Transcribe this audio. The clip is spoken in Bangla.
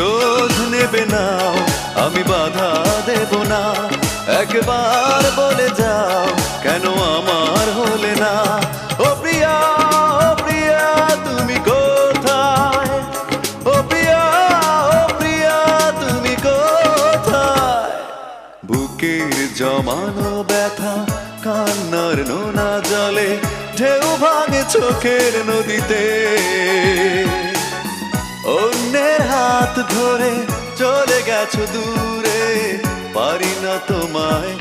প্রতিশোধ নেবে না, আমি বাধা দেব না। একবার বলে যাও কেন আমার হলে না। ও প্রিয়া, ও প্রিয়া তুমি কোথায়? ও প্রিয়া, ও প্রিয়া তুমি কোথায়? বুকের জমানো ব্যথা কান্নার নোনা জলে ঢেউ ভাঙে চোখের নদীতে। অন্যের হাত ধরে চলে গেছো দূরে, পারি না তোমায়